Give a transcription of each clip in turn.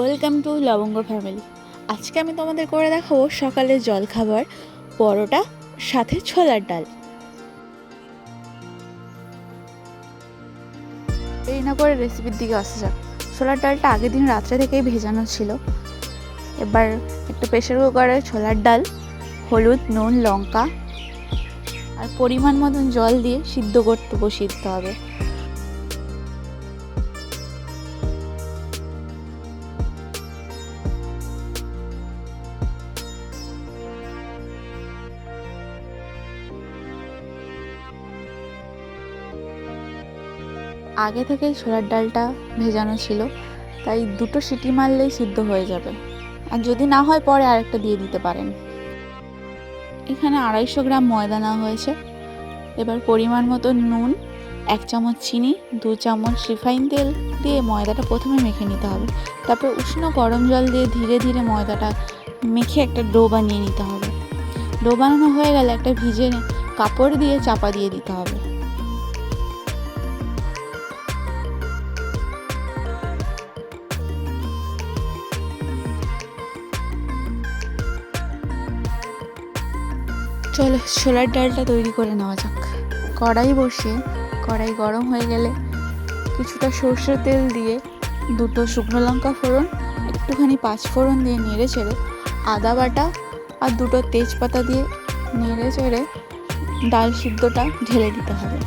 Welcome to লবঙ্গ family. আজকে আমি তোমাদের করে দেখাবো সকালের জলখাবার পরোটা সাথে ছোলার ডাল। এই না করে রেসিপির দিকে আসা যাক। ছোলার ডালটা আগের দিন রাত্রে থেকেই ভেজানো ছিল। এবার একটা প্রেসার কুকারে ছোলার ডাল, হলুদ, নুন, লঙ্কা আর পরিমাণ মতন জল দিয়ে সিদ্ধ করতে বসিয়ে দিতে হবে। আগে থেকেই ছোলার ডালটা ভেজানো ছিল, তাই দুটো সিটি মারলেই সিদ্ধ হয়ে যাবে। আর যদি না হয় পরে আরেকটা দিয়ে দিতে পারেন। এখানে 250 গ্রাম ময়দা নেওয়া হয়েছে। এবার পরিমাণ মতো নুন, 1 চামচ চিনি, 2 চামচ রিফাইন তেল দিয়ে ময়দাটা প্রথমে মেখে নিতে হবে। তারপর উষ্ণ গরম জল দিয়ে ধীরে ধীরে ময়দাটা মেখে একটা ডো বানিয়ে নিতে হবে। ডো বানানো হয়ে গেলে একটা ভিজে কাপড় দিয়ে চাপা দিয়ে দিতে হবে। চলো ছোলার ডালটা তৈরি করে নেওয়া যাক। কড়াই বসিয়ে কড়াই গরম হয়ে গেলে কিছুটা সর্ষের তেল দিয়ে 2 শুকনো লঙ্কা ফোড়ন, একটুখানি 5 ফোড়ন দিয়ে নেড়ে চেড়ে আদা বাটা আর 2 তেজপাতা দিয়ে নেড়ে চেড়ে ডাল সিদ্ধটা ঢেলে দিতে হবে।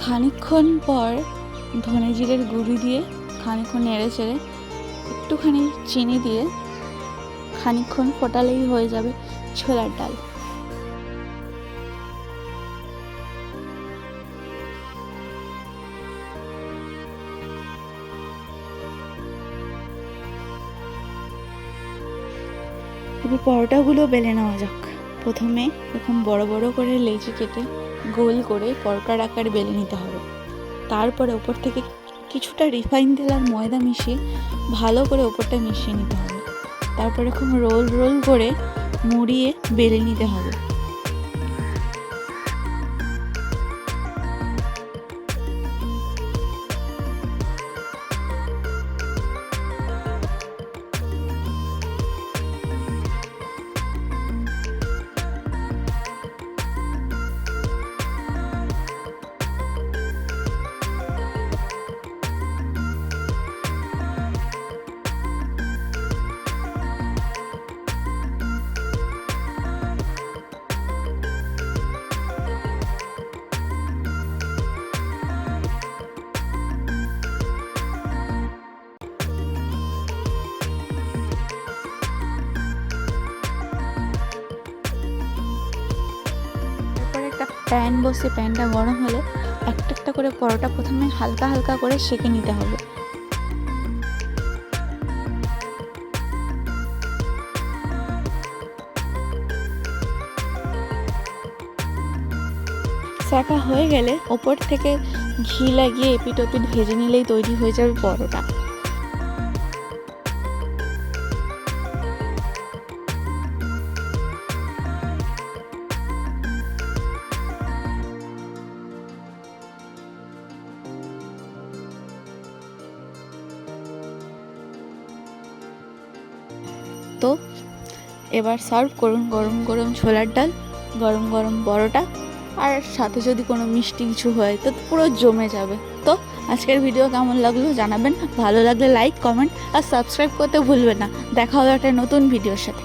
খানিকক্ষণ পর ধনে জিরের গুঁড়ি দিয়ে খানিকক্ষণ নেড়ে চেড়ে একটুখানি চিনি দিয়ে খানিকক্ষণ ফোটালেই হয়ে যাবে ছোলার ডাল। এবার পরোটাগুলো বেলে নেওয়া যাক। প্রথমে এরকম বড় বড় করে লেচি কেটে গোল করে পরোটার আকার বেলে নিতে হবে। তারপরে ওপর থেকে কিছুটা রিফাইন তেল আর ময়দা মিশিয়ে ভালো করে ওপরটা মিশিয়ে নিতে হবে। তারপর এরকম রোল রোল করে মুড়িয়ে বেলে নিতে হবে। প্যান বসে প্যানটা গরম হলে একটা একটা করে পরোটা প্রথমে হালকা হালকা করে সেঁকে নিতে হবে। সেঁকা হয়ে গেলে ওপর থেকে ঘি লাগিয়ে এপিট ওপিট ভেজে নিলেই তৈরি হয়ে যাবে পরোটা। তো এবার সার্ভ করুন গরম গরম ছোলার ডাল, গরম গরম পরোটা, আর সাথে যদি কোনো মিষ্টি কিছু হয় তো পুরো জমে যাবে। তো আজকের ভিডিও কেমন লাগলো জানাবেন। ভালো লাগলে লাইক, কমেন্ট আর সাবস্ক্রাইব করতে ভুলবেন না। দেখা হবে একটা নতুন ভিডিওর সাথে।